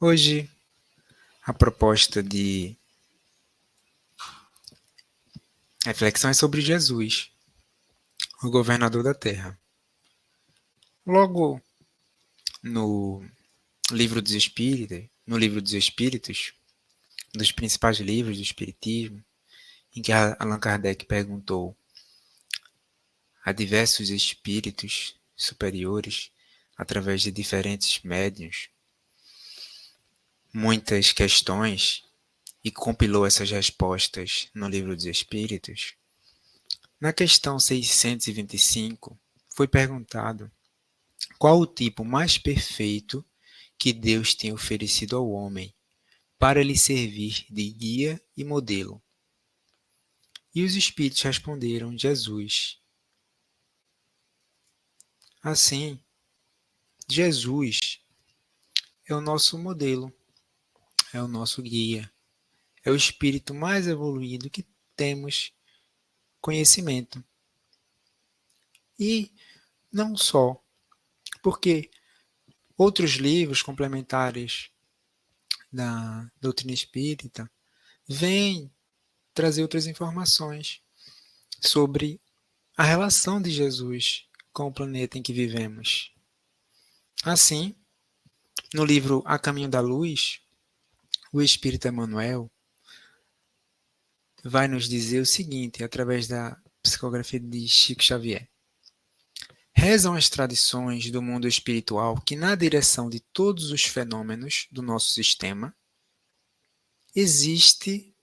Hoje, a proposta de reflexão é sobre Jesus, o governador da Terra. Logo no livro dos Espíritos, um dos principais livros do Espiritismo, em que Allan Kardec perguntou a diversos espíritos superiores, através de diferentes médiuns, muitas questões, e compilou essas respostas no livro dos Espíritos. Na questão 625, foi perguntado qual o tipo mais perfeito que Deus tem oferecido ao homem para lhe servir de guia e modelo. E os espíritos responderam: Jesus. Assim, Jesus é o nosso modelo, é o nosso guia, é o espírito mais evoluído que temos conhecimento. E não só, porque outros livros complementares da doutrina espírita vêm trazer outras informações sobre a relação de Jesus com o planeta em que vivemos. Assim, no livro A Caminho da Luz, o Espírito Emmanuel vai nos dizer o seguinte, através da psicografia de Chico Xavier. Rezam as tradições do mundo espiritual que, na direção de todos os fenômenos do nosso sistema, existe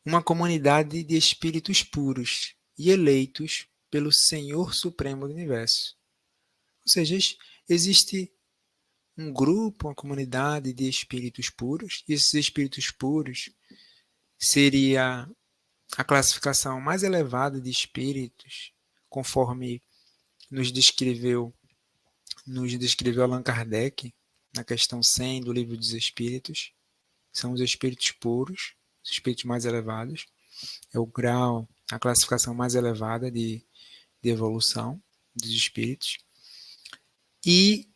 uma comunidade de espíritos puros e eleitos pelo Senhor Supremo do Universo. Ou seja, existe um grupo, uma comunidade de espíritos puros, e esses espíritos puros seria a classificação mais elevada de espíritos, conforme nos descreveu Allan Kardec, na questão 100 do Livro dos Espíritos. São os espíritos puros, os espíritos mais elevados. É o grau, a classificação mais elevada de evolução dos espíritos. E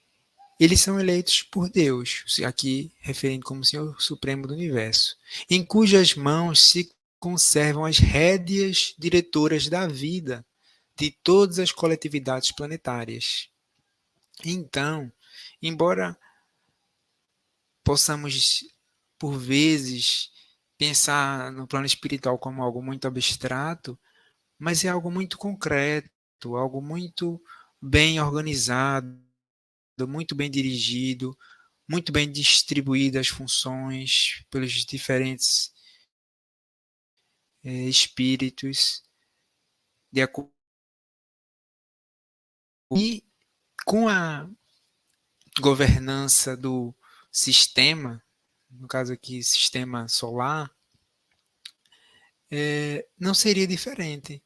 eles são eleitos por Deus, aqui referindo como Senhor Supremo do Universo, em cujas mãos se conservam as rédeas diretoras da vida de todas as coletividades planetárias. Então, embora possamos, por vezes, pensar no plano espiritual como algo muito abstrato, mas é algo muito concreto, algo muito bem organizado, muito bem dirigido, muito bem distribuídas as funções pelos diferentes espíritos, de acordo. E com a governança do sistema, no caso aqui, sistema solar, não seria diferente.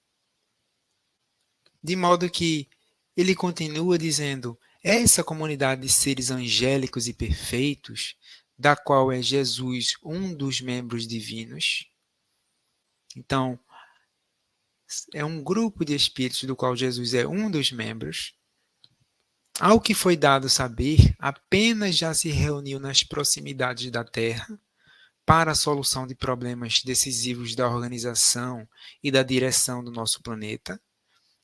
De modo que ele continua dizendo: essa comunidade de seres angélicos e perfeitos, da qual é Jesus um dos membros divinos. Então, é um grupo de espíritos do qual Jesus é um dos membros. Ao que foi dado saber, apenas já se reuniu nas proximidades da Terra para a solução de problemas decisivos da organização e da direção do nosso planeta,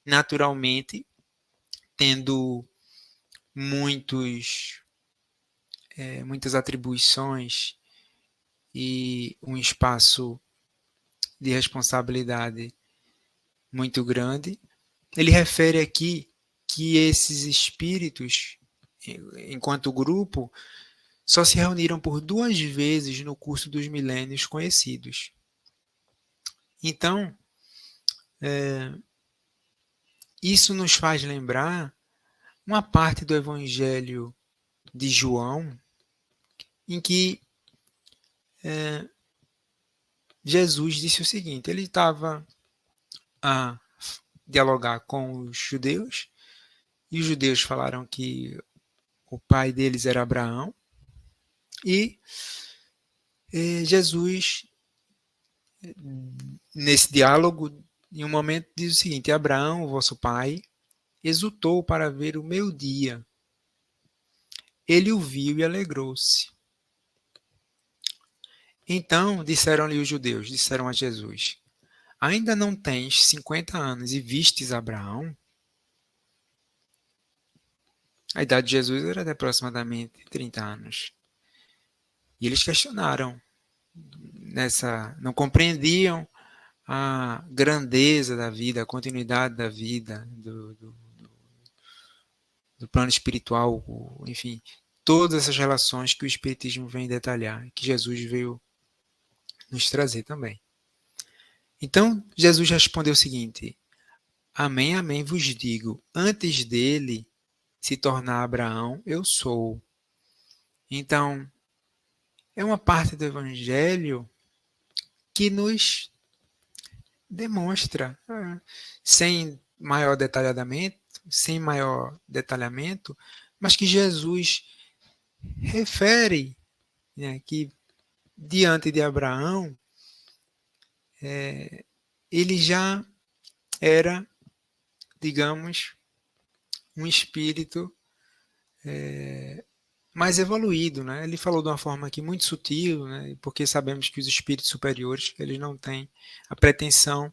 naturalmente tendo muitas atribuições e um espaço de responsabilidade muito grande. Ele refere aqui que esses espíritos, enquanto grupo, só se reuniram por 2 vezes no curso dos milênios conhecidos. Então, isso nos faz lembrar uma parte do Evangelho de João, em que Jesus disse o seguinte: ele estava a dialogar com os judeus, e os judeus falaram que o pai deles era Abraão, e Jesus, nesse diálogo, em um momento, diz o seguinte: Abraão, vosso pai, exultou para ver o meu dia. Ele o viu e alegrou-se. Então disseram-lhe os judeus, disseram a Jesus: Ainda não tens 50 anos e vistes Abraão? A idade de Jesus era de aproximadamente 30 anos. E eles questionaram não compreendiam a grandeza da vida, a continuidade da vida, do plano espiritual, enfim, todas essas relações que o Espiritismo vem detalhar, que Jesus veio nos trazer também. Então, Jesus respondeu o seguinte: Amém, amém vos digo, antes dele se tornar Abraão, eu sou. Então, é uma parte do Evangelho que nos demonstra, sem maior detalhamento, mas que Jesus refere, né, que diante de Abraão, ele já era, digamos, um espírito mais evoluído, né? Ele falou de uma forma aqui muito sutil, né? Porque sabemos que os espíritos superiores eles não têm a pretensão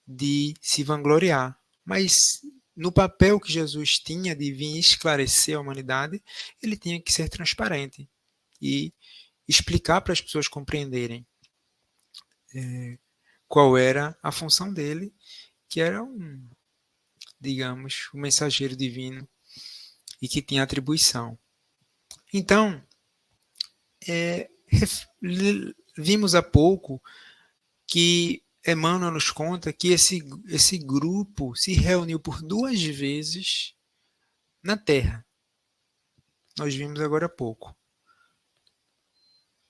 de se vangloriar, mas no papel que Jesus tinha de vir esclarecer a humanidade, ele tinha que ser transparente e explicar para as pessoas compreenderem qual era a função dele, que era digamos, um mensageiro divino e que tinha atribuição. Então, é, vimos há pouco que Emmanuel nos conta que esse grupo se reuniu por 2 vezes na Terra. Nós vimos agora há pouco.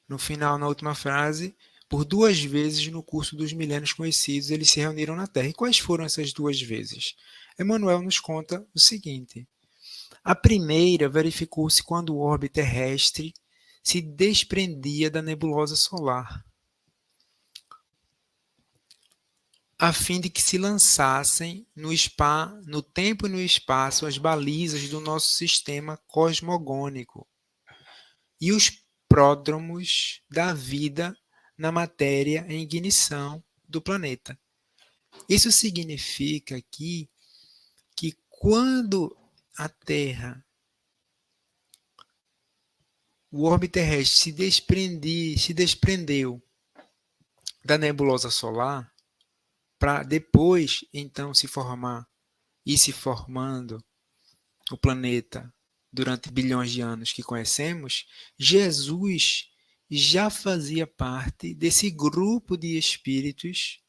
No final, na última frase, por 2 vezes no curso dos milênios conhecidos, eles se reuniram na Terra. E quais foram essas 2 vezes? Emmanuel nos conta o seguinte: a primeira verificou-se quando o orbe terrestre se desprendia da nebulosa solar, a fim de que se lançassem no tempo e no espaço as balizas do nosso sistema cosmogônico e os pródromos da vida na matéria em ignição do planeta. Isso significa aqui que quando a Terra, o orbe terrestre se desprendeu da nebulosa solar, para depois então se formar e se formando o planeta durante bilhões de anos que conhecemos, Jesus já fazia parte desse grupo de espíritos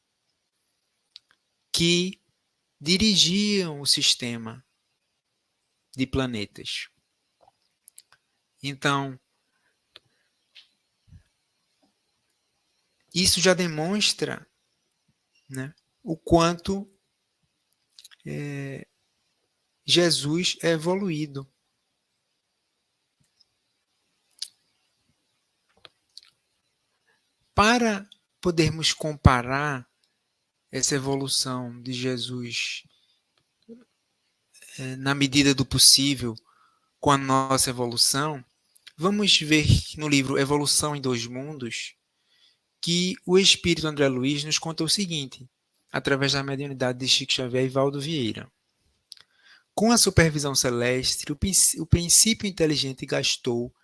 que dirigiam o sistema de planetas. Então, isso já demonstra, né, o quanto Jesus é evoluído. Para podermos comparar essa evolução de Jesus na medida do possível com a nossa evolução, vamos ver no livro Evolução em Dois Mundos que o espírito André Luiz nos conta o seguinte, através da mediunidade de Chico Xavier e Valdo Vieira. Com a supervisão celeste, o princípio inteligente gastou,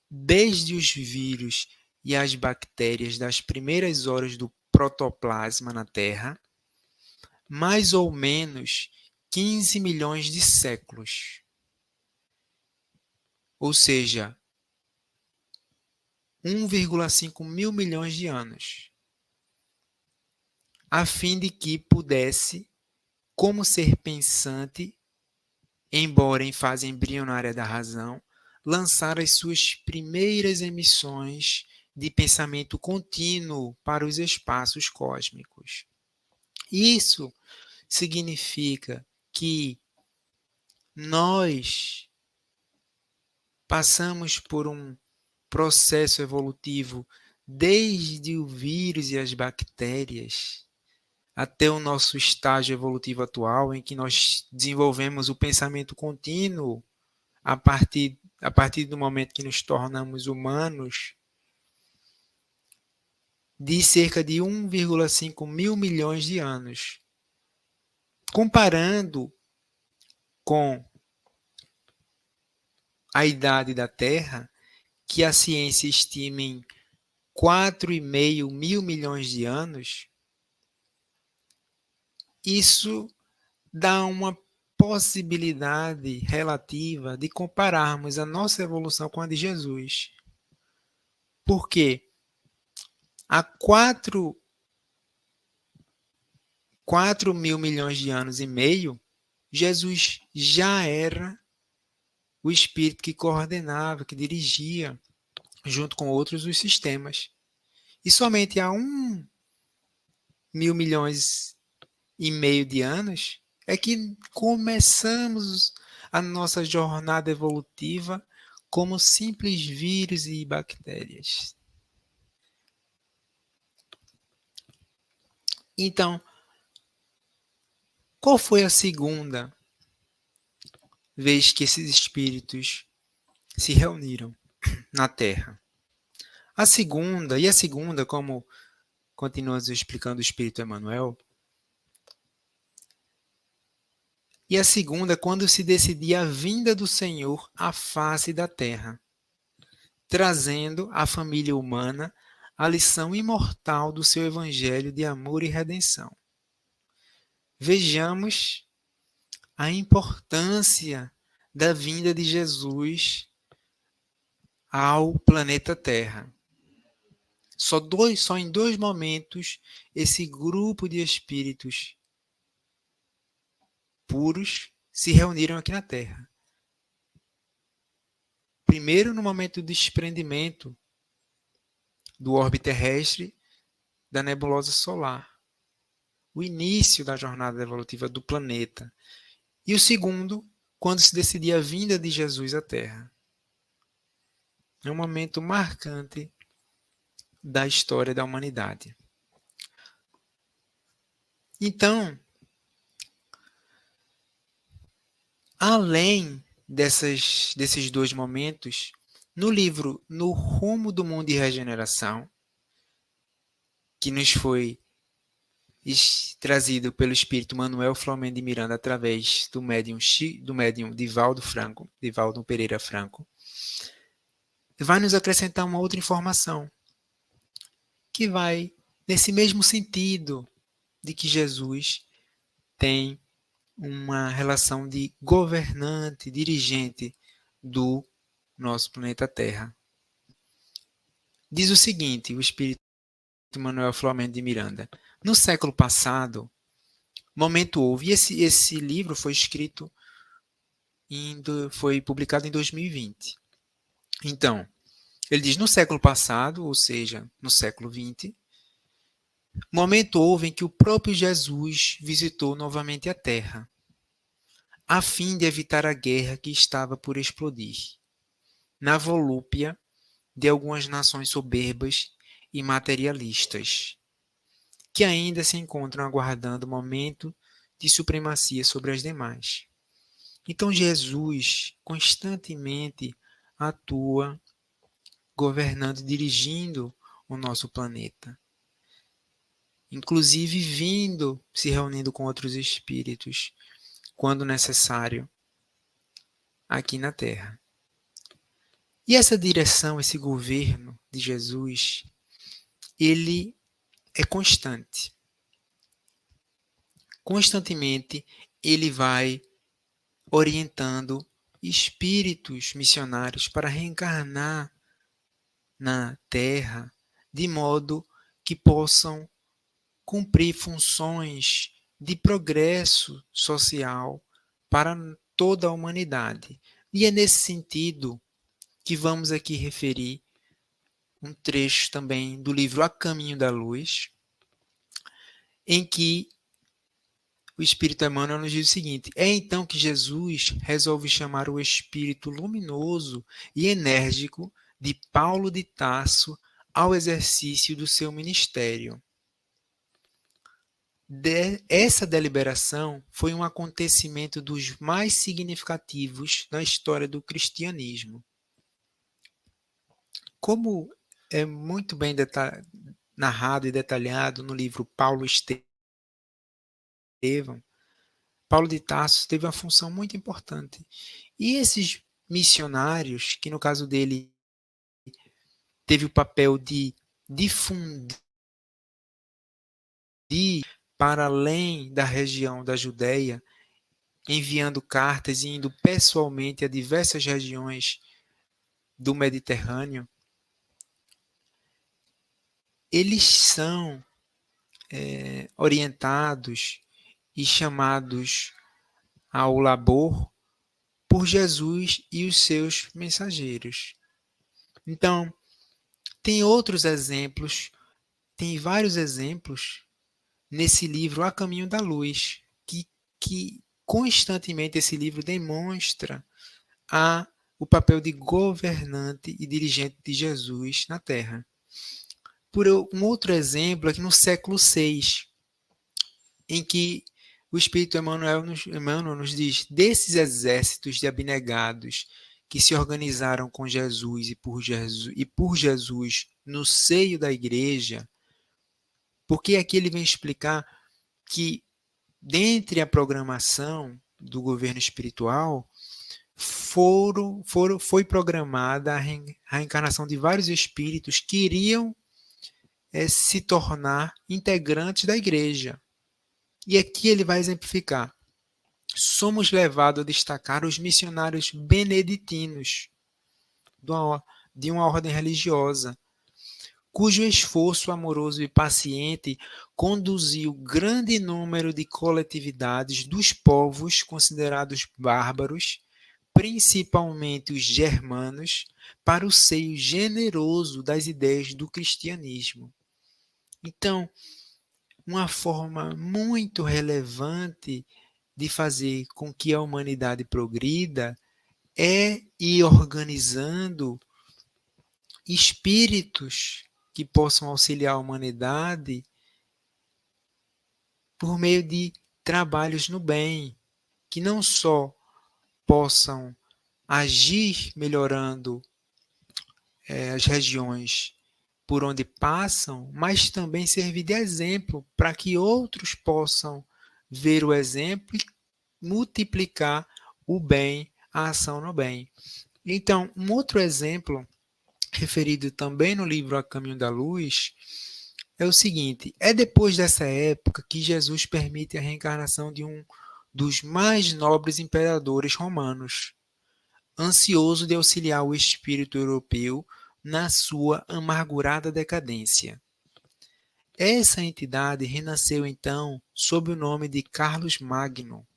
desde os vírus e as bactérias das primeiras horas do protoplasma na Terra, mais ou menos 15 milhões de séculos. Ou seja, 1,5 mil milhões de anos, a fim de que pudesse, como ser pensante, embora em fase embrionária da razão, lançar as suas primeiras emissões de pensamento contínuo para os espaços cósmicos. Isso significa que nós passamos por um processo evolutivo desde o vírus e as bactérias até o nosso estágio evolutivo atual, em que nós desenvolvemos o pensamento contínuo a partir do momento que nos tornamos humanos, de cerca de 1,5 mil milhões de anos. Comparando com a idade da Terra, que a ciência estima em 4,5 mil milhões de anos, isso dá uma possibilidade relativa de compararmos a nossa evolução com a de Jesus. Por quê? Há 4 mil milhões de anos e meio, Jesus já era o espírito que coordenava, que dirigia, junto com outros, os sistemas. E somente há 1 mil milhões e meio de anos é que começamos a nossa jornada evolutiva como simples vírus e bactérias. Então, qual foi a segunda vez que esses espíritos se reuniram na Terra? A segunda, como continuamos explicando o Espírito Emmanuel, e a segunda, quando se decidia a vinda do Senhor à face da Terra, trazendo à família humana a lição imortal do seu evangelho de amor e redenção. Vejamos a importância da vinda de Jesus ao planeta Terra. Só em 2 momentos esse grupo de espíritos puros se reuniram aqui na Terra. Primeiro, no momento do desprendimento do orbe terrestre da nebulosa solar, o início da jornada evolutiva do planeta. E o segundo, quando se decidia a vinda de Jesus à Terra. É um momento marcante da história da humanidade. Então, além desses 2 momentos, no livro No Rumo do Mundo e Regeneração, que nos foi trazido pelo espírito Manuel Flamengo de Miranda através do médium Divaldo Pereira Franco, vai nos acrescentar uma outra informação, que vai nesse mesmo sentido de que Jesus tem uma relação de governante, dirigente do nosso planeta Terra. Diz o seguinte, o espírito Manuel Flamengo de Miranda: no século passado, momento houve, e esse livro foi escrito, foi publicado em 2020. Então, ele diz, no século passado, ou seja, no século XX, momento houve em que o próprio Jesus visitou novamente a Terra, a fim de evitar a guerra que estava por explodir, na volúpia de algumas nações soberbas e materialistas, que ainda se encontram aguardando o momento de supremacia sobre as demais. Então Jesus constantemente atua governando, dirigindo o nosso planeta. Inclusive se reunindo com outros espíritos, quando necessário, aqui na Terra. E essa direção, esse governo de Jesus, ele é constante. Constantemente ele vai orientando espíritos missionários para reencarnar na Terra, de modo que possam cumprir funções de progresso social para toda a humanidade. E é nesse sentido que vamos aqui referir um trecho também do livro A Caminho da Luz, em que o Espírito Emmanuel nos diz o seguinte: é então que Jesus resolve chamar o espírito luminoso e enérgico de Paulo de Tarso ao exercício do seu ministério. Essa deliberação foi um acontecimento dos mais significativos na história do cristianismo. Como é muito bem narrado e detalhado no livro Paulo Estevão, Paulo de Tarso teve uma função muito importante. E esses missionários, que no caso dele teve o papel de difundir para além da região da Judéia, enviando cartas e indo pessoalmente a diversas regiões do Mediterrâneo, eles são orientados e chamados ao labor por Jesus e os seus mensageiros. Então, tem outros exemplos, tem vários exemplos nesse livro A Caminho da Luz, que constantemente esse livro demonstra o papel de governante e dirigente de Jesus na Terra. Por um outro exemplo é que no século VI, em que o Espírito Emmanuel nos diz, desses exércitos de abnegados que se organizaram com Jesus e por Jesus no seio da igreja, porque aqui ele vem explicar que, dentre a programação do governo espiritual, foi programada a reencarnação de vários espíritos que iriam se tornar integrantes da igreja. E aqui ele vai exemplificar. Somos levados a destacar os missionários beneditinos de uma ordem religiosa, cujo esforço amoroso e paciente conduziu grande número de coletividades dos povos considerados bárbaros, principalmente os germanos, para o seio generoso das ideias do cristianismo. Então, uma forma muito relevante de fazer com que a humanidade progrida é ir organizando espíritos que possam auxiliar a humanidade por meio de trabalhos no bem, que não só possam agir melhorando as regiões por onde passam, mas também servir de exemplo para que outros possam ver o exemplo e multiplicar o bem, a ação no bem. Então, um outro exemplo, referido também no livro A Caminho da Luz, é o seguinte: é depois dessa época que Jesus permite a reencarnação de um dos mais nobres imperadores romanos, ansioso de auxiliar o espírito europeu na sua amargurada decadência. Essa entidade renasceu então sob o nome de Carlos Magno,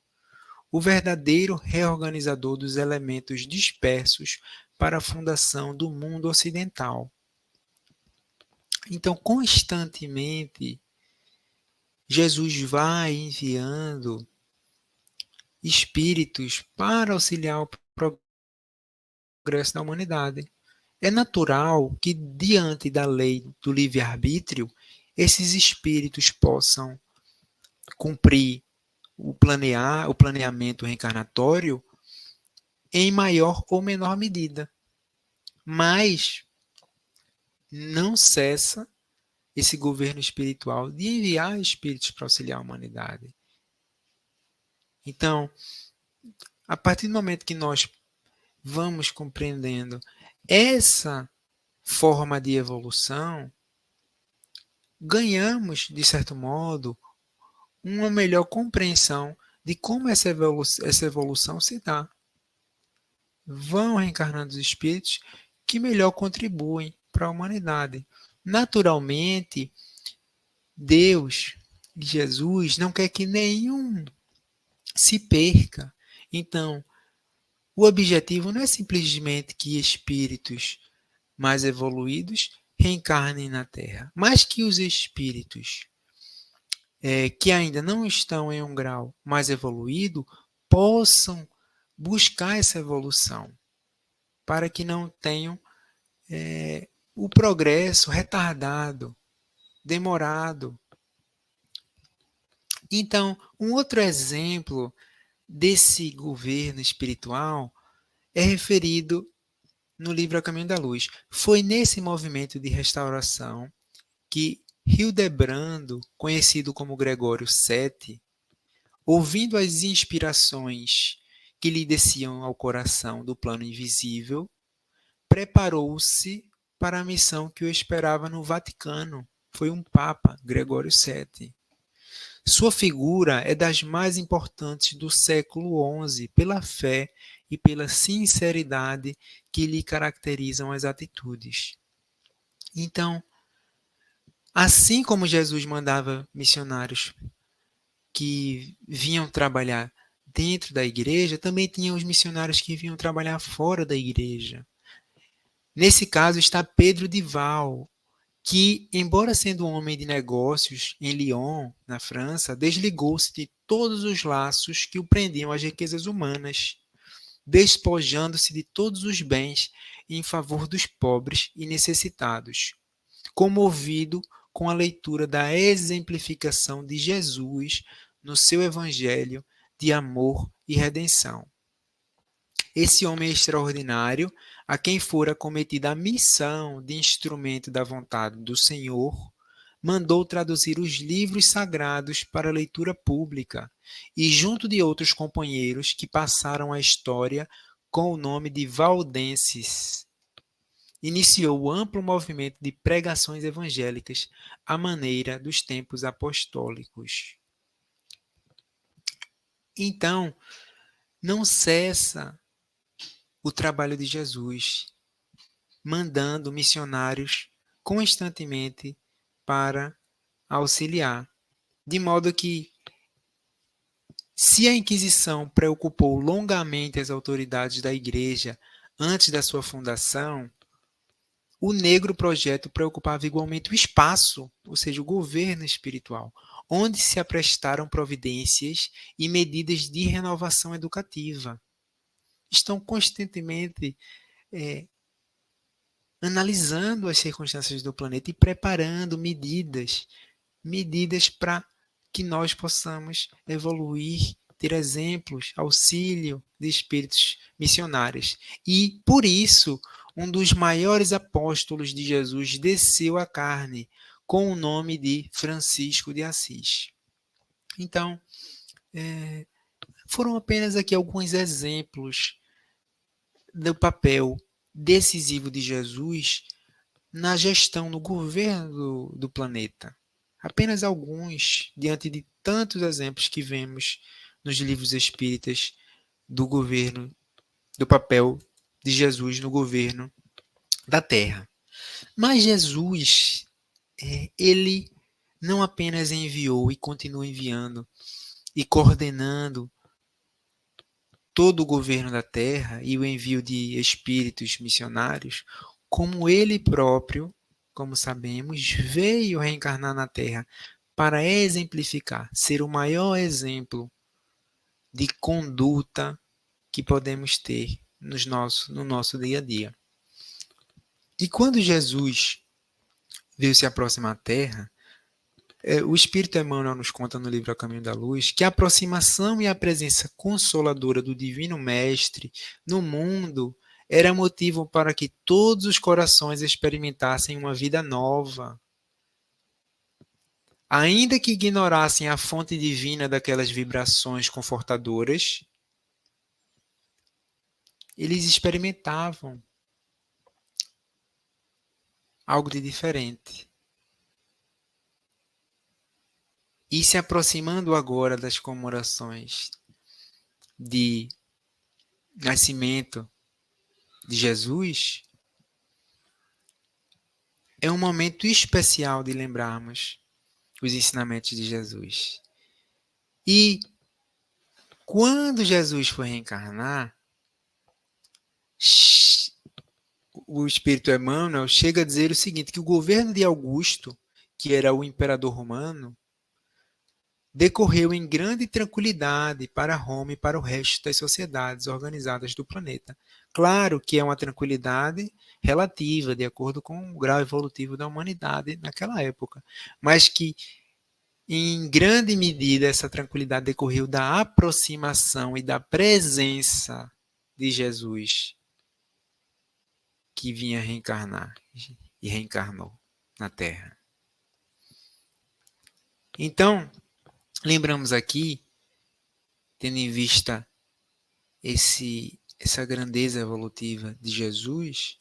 o verdadeiro reorganizador dos elementos dispersos para a fundação do mundo ocidental. Então, constantemente, Jesus vai enviando espíritos para auxiliar o progresso da humanidade. É natural que, diante da lei do livre-arbítrio, esses espíritos possam cumprir o planeamento reencarnatório em maior ou menor medida. Mas não cessa esse governo espiritual de enviar espíritos para auxiliar a humanidade. Então, a partir do momento que nós vamos compreendendo essa forma de evolução, ganhamos, de certo modo, uma melhor compreensão de como essa evolução se dá. Vão reencarnando os espíritos que melhor contribuem para a humanidade. Naturalmente, Deus e Jesus não quer que nenhum se perca. Então, o objetivo não é simplesmente que espíritos mais evoluídos reencarnem na Terra, mas que os espíritos que ainda não estão em um grau mais evoluído possam buscar essa evolução, para que não tenham o progresso retardado, demorado. Então, um outro exemplo desse governo espiritual é referido no livro A Caminho da Luz. Foi nesse movimento de restauração que Hildebrando, conhecido como Gregório VII, ouvindo as inspirações que lhe desciam ao coração do plano invisível, preparou-se para a missão que o esperava no Vaticano. Foi um Papa, Gregório VII. Sua figura é das mais importantes do século XI pela fé e pela sinceridade que lhe caracterizam as atitudes. Então, assim como Jesus mandava missionários que vinham trabalhar dentro da igreja, também tinha os missionários que vinham trabalhar fora da igreja. Nesse caso está Pedro de Val, que, embora sendo um homem de negócios em Lyon, na França, desligou-se de todos os laços que o prendiam às riquezas humanas, despojando-se de todos os bens em favor dos pobres e necessitados, comovido com a leitura da exemplificação de Jesus no seu evangelho de amor e redenção. Esse homem extraordinário, a quem fora cometida a missão de instrumento da vontade do Senhor, mandou traduzir os livros sagrados para leitura pública e, junto de outros companheiros que passaram a história com o nome de valdenses, iniciou o amplo movimento de pregações evangélicas à maneira dos tempos apostólicos. Então, não cessa o trabalho de Jesus, mandando missionários constantemente para auxiliar. De modo que, se a Inquisição preocupou longamente as autoridades da Igreja antes da sua fundação, o Negro Projeto preocupava igualmente o espaço, ou seja, o governo espiritual, onde se aprestaram providências e medidas de renovação educativa. Estão constantemente analisando as circunstâncias do planeta e preparando medidas para que nós possamos evoluir, ter exemplos, auxílio de espíritos missionários. E, por isso, um dos maiores apóstolos de Jesus desceu à carne, com o nome de Francisco de Assis. Então, foram apenas aqui alguns exemplos do papel decisivo de Jesus na gestão, no governo do planeta. Apenas alguns, diante de tantos exemplos que vemos nos livros espíritas do governo, do papel de Jesus no governo da Terra. Mas Jesus, ele não apenas enviou e continua enviando e coordenando todo o governo da Terra e o envio de espíritos missionários, como ele próprio, como sabemos, veio reencarnar na Terra para exemplificar, ser o maior exemplo de conduta que podemos ter no nosso dia a dia. E quando Jesus veio se aproximar à Terra, o Espírito Emmanuel nos conta no livro A Caminho da Luz que a aproximação e a presença consoladora do Divino Mestre no mundo era motivo para que todos os corações experimentassem uma vida nova. Ainda que ignorassem a fonte divina daquelas vibrações confortadoras, eles experimentavam algo de diferente. E se aproximando agora das comemorações de nascimento de Jesus, é um momento especial de lembrarmos os ensinamentos de Jesus. E quando Jesus foi reencarnar, o Espírito Emmanuel chega a dizer o seguinte, que o governo de Augusto, que era o imperador romano, decorreu em grande tranquilidade para Roma e para o resto das sociedades organizadas do planeta. Claro que é uma tranquilidade relativa, de acordo com o grau evolutivo da humanidade naquela época, mas que, em grande medida, essa tranquilidade decorreu da aproximação e da presença de Jesus, que vinha reencarnar e reencarnou na Terra. Então, lembramos aqui, tendo em vista essa grandeza evolutiva de Jesus,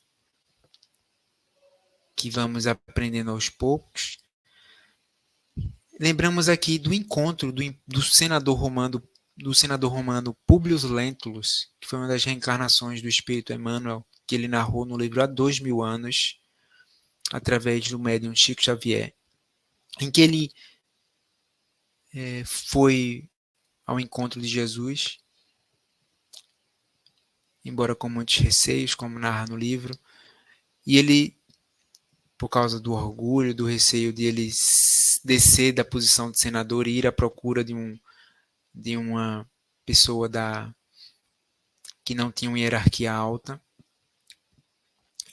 que vamos aprendendo aos poucos, lembramos aqui do encontro do senador romano Publius Lentulus, que foi uma das reencarnações do Espírito Emmanuel, que ele narrou no livro há 2000 anos, através do médium Chico Xavier, em que ele foi ao encontro de Jesus, embora com muitos receios, como narra no livro, e ele, por causa do orgulho, do receio de ele descer da posição de senador e ir à procura de uma pessoa que não tinha uma hierarquia alta.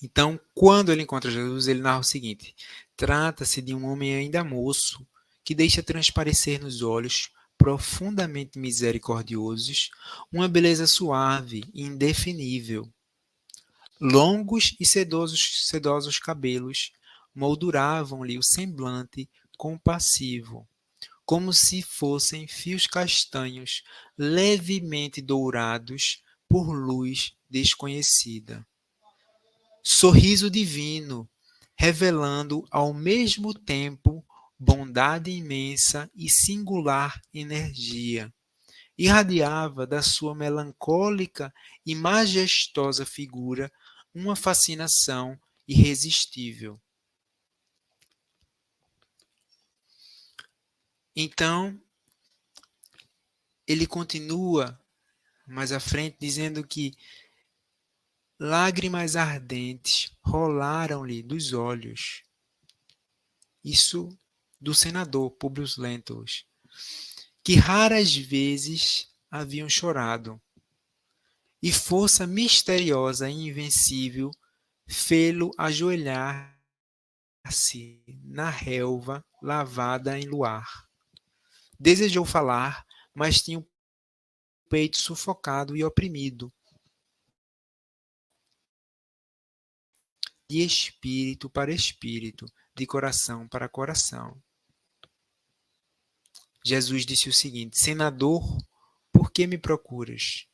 Então, quando ele encontra Jesus, ele narra o seguinte: trata-se de um homem ainda moço, que deixa transparecer nos olhos, profundamente misericordiosos, uma beleza suave e indefinível. Longos e sedosos cabelos molduravam-lhe o semblante compassivo, como se fossem fios castanhos levemente dourados por luz desconhecida. Sorriso divino, revelando ao mesmo tempo bondade imensa e singular energia. Irradiava da sua melancólica e majestosa figura uma fascinação irresistível. Então, ele continua mais à frente dizendo que lágrimas ardentes rolaram-lhe dos olhos. Isso do senador Publius Lentulus, que raras vezes haviam chorado, e força misteriosa e invencível fê-lo ajoelhar-se na relva lavada em luar. Desejou falar, mas tinha o peito sufocado e oprimido. De espírito para espírito, de coração para coração. Jesus disse o seguinte: senador, por que me procuras?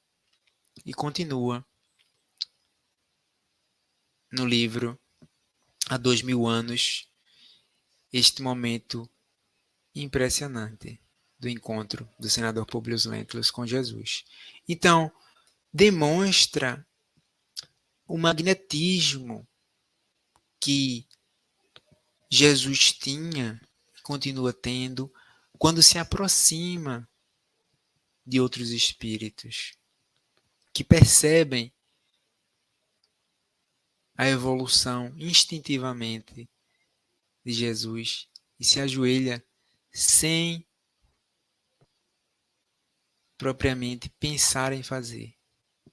E continua no livro, há 2000 anos, este momento impressionante do encontro do senador Publius Lentulus com Jesus. Então, demonstra o magnetismo que Jesus tinha, continua tendo, quando se aproxima de outros espíritos, que percebem a evolução instintivamente de Jesus e se ajoelha sem propriamente pensar em fazer,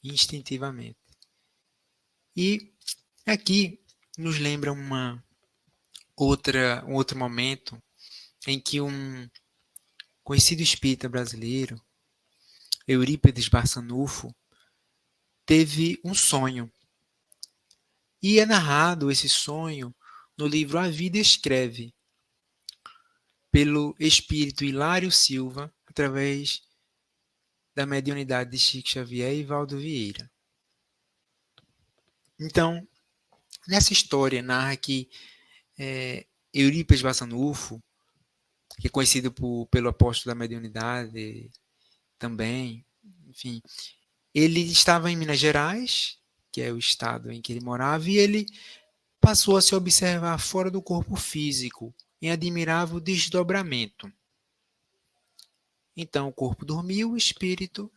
instintivamente. E aqui nos lembra um outro momento em que um conhecido espírita brasileiro, Eurípides Barçanufo, teve um sonho. E é narrado esse sonho no livro A Vida Escreve, pelo espírito Hilário Silva, através da mediunidade de Chico Xavier e Valdo Vieira. Então, nessa história narra que Eurípides Barçanufo, que é conhecido pelo apóstolo da mediunidade também, enfim, ele estava em Minas Gerais, que é o estado em que ele morava, e ele passou a se observar fora do corpo físico, em admirável desdobramento. Então o corpo dormiu, o espírito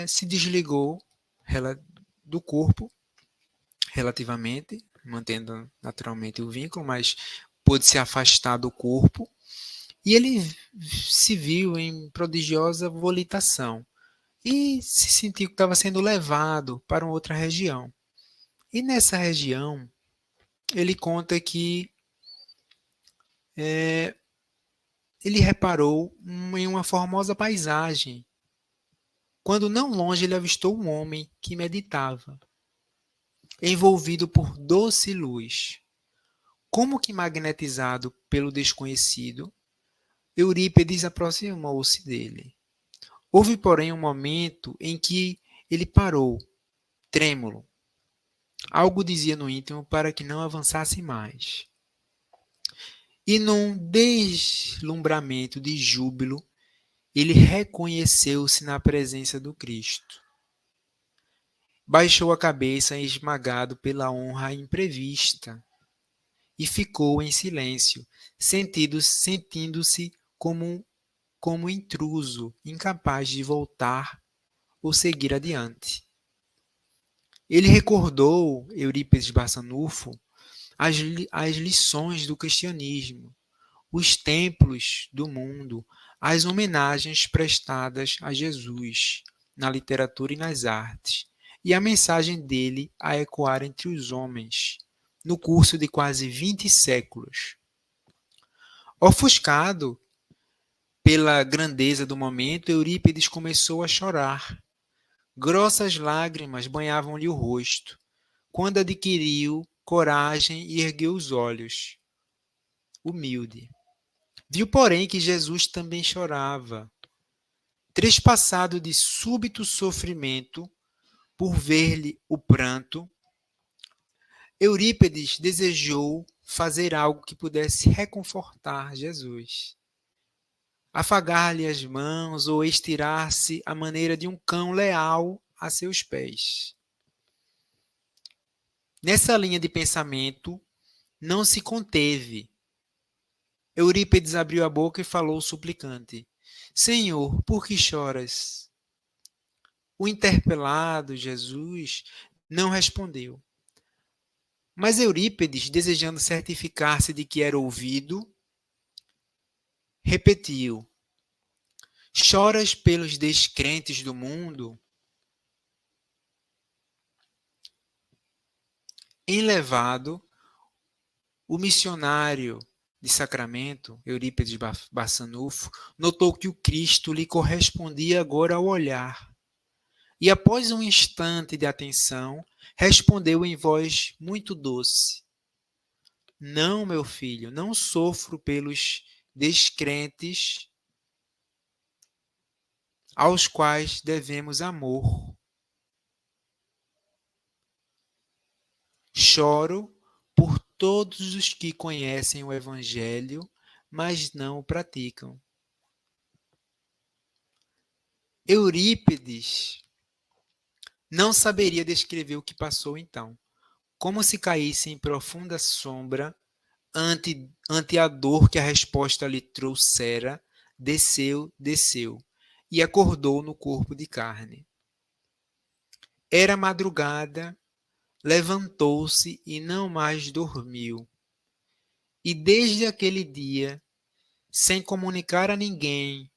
se desligou do corpo, relativamente, mantendo naturalmente o vínculo, mas pôde se afastar do corpo, e ele se viu em prodigiosa volitação, e se sentiu que estava sendo levado para uma outra região. E nessa região, ele conta que ele reparou em uma formosa paisagem, quando não longe ele avistou um homem que meditava, envolvido por doce luz. Como que magnetizado pelo desconhecido, Eurípides aproximou-se dele. Houve, porém, um momento em que ele parou, trêmulo. Algo dizia no íntimo para que não avançasse mais. E num deslumbramento de júbilo, ele reconheceu-se na presença do Cristo. Baixou a cabeça esmagado pela honra imprevista e ficou em silêncio, sentindo-se como intruso, incapaz de voltar ou seguir adiante. Ele recordou, Eurípides Barçanufo, as lições do cristianismo, os templos do mundo, as homenagens prestadas a Jesus na literatura e nas artes, e a mensagem dele a ecoar entre os homens, no curso de quase 20 séculos. Ofuscado pela grandeza do momento, Eurípides começou a chorar. Grossas lágrimas banhavam-lhe o rosto, quando adquiriu coragem e ergueu os olhos, humilde. Viu, porém, que Jesus também chorava. Trespassado de súbito sofrimento, por ver-lhe o pranto, Eurípides desejou fazer algo que pudesse reconfortar Jesus. Afagar-lhe as mãos ou estirar-se à maneira de um cão leal a seus pés. Nessa linha de pensamento, não se conteve. Eurípides abriu a boca e falou suplicante: Senhor, por que choras? O interpelado, Jesus, não respondeu. Mas Eurípides, desejando certificar-se de que era ouvido, repetiu: Choras pelos descrentes do mundo? Enlevado, o missionário de Sacramento, Eurípides Barçanufo, notou que o Cristo lhe correspondia agora ao olhar. E após um instante de atenção, respondeu em voz muito doce: Não, meu filho, não sofro pelos descrentes aos quais devemos amor. Choro por todos os que conhecem o Evangelho, mas não o praticam. Eurípides não saberia descrever o que passou então. Como se caísse em profunda sombra ante a dor que a resposta lhe trouxera, desceu, e acordou no corpo de carne. Era madrugada, levantou-se e não mais dormiu. E desde aquele dia, sem comunicar a ninguém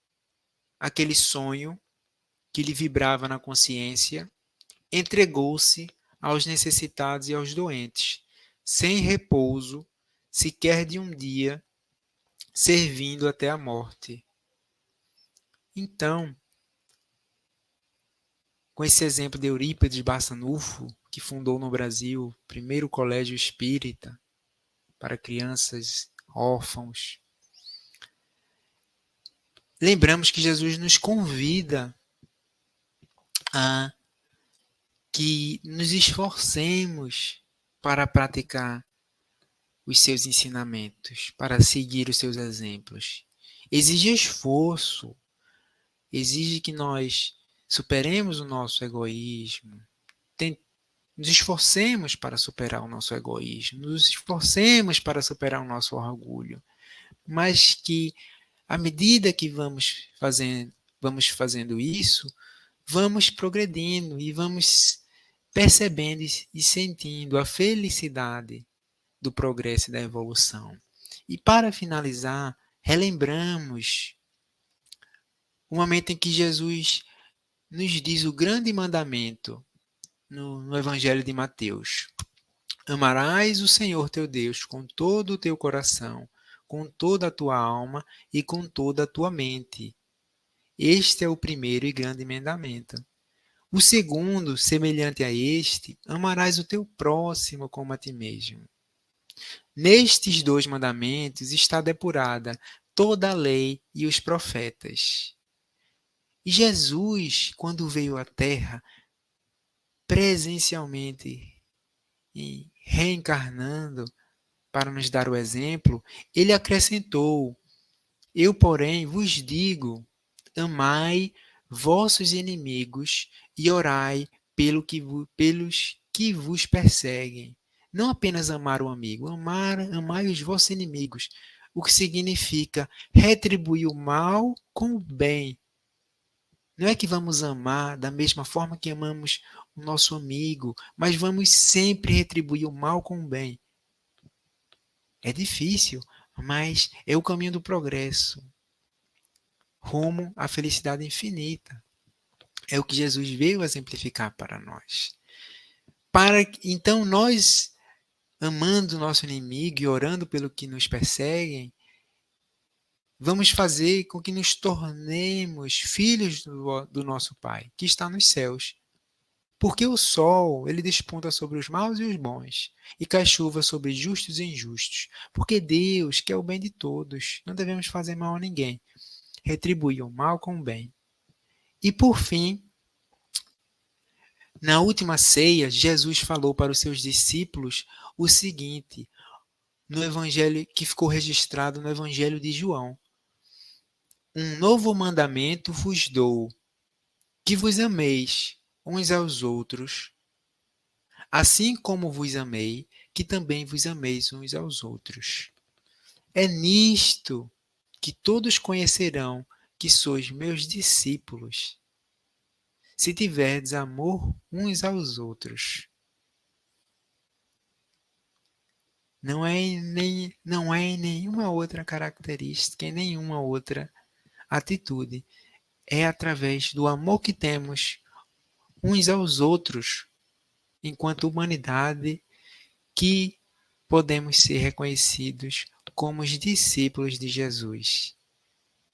aquele sonho que lhe vibrava na consciência, entregou-se aos necessitados e aos doentes, sem repouso, sequer de um dia, servindo até a morte. Então, com esse exemplo de Eurípides Barçanufo, que fundou no Brasil o primeiro colégio espírita para crianças órfãos, lembramos que Jesus nos convida a que nos esforcemos para praticar os seus ensinamentos, para seguir os seus exemplos. Exige esforço, exige que nós superemos o nosso egoísmo, nos esforcemos para superar o nosso egoísmo, nos esforcemos para superar o nosso orgulho, mas que à medida que vamos fazendo isso, vamos progredindo e vamos percebendo e sentindo a felicidade do progresso e da evolução. E para finalizar, relembramos o momento em que Jesus nos diz o grande mandamento no Evangelho de Mateus: Amarás o Senhor teu Deus com todo o teu coração, com toda a tua alma e com toda a tua mente. Este é o primeiro e grande mandamento. O segundo, semelhante a este, amarás o teu próximo como a ti mesmo. Nestes dois mandamentos está depurada toda a lei e os profetas. E Jesus, quando veio à Terra, presencialmente e reencarnando para nos dar o exemplo, ele acrescentou: Eu, porém, vos digo, amai vossos inimigos e orai pelos que vos perseguem. Não apenas amar o amigo, amai os vossos inimigos, o que significa retribuir o mal com o bem. Não é que vamos amar da mesma forma que amamos o nosso amigo, mas vamos sempre retribuir o mal com o bem. É difícil, mas é o caminho do progresso, rumo à felicidade infinita. É o que Jesus veio exemplificar para nós. Então nós, amando o nosso inimigo e orando pelo que nos perseguem, vamos fazer com que nos tornemos filhos do nosso Pai, que está nos céus. Porque o sol, ele desponta sobre os maus e os bons, e cai chuva sobre justos e injustos. Porque Deus quer o bem de todos, não devemos fazer mal a ninguém. Retribuir o mal com o bem. E por fim, na última ceia, Jesus falou para os seus discípulos o seguinte, no evangelho que ficou registrado no Evangelho de João: Um novo mandamento vos dou, que vos ameis uns aos outros, assim como vos amei, que também vos ameis uns aos outros. É nisto que todos conhecerão que sois meus discípulos, se tiverdes amor uns aos outros. Não é em nenhuma outra característica, em nenhuma outra atitude. É através do amor que temos uns aos outros, enquanto humanidade, que podemos ser reconhecidos como os discípulos de Jesus.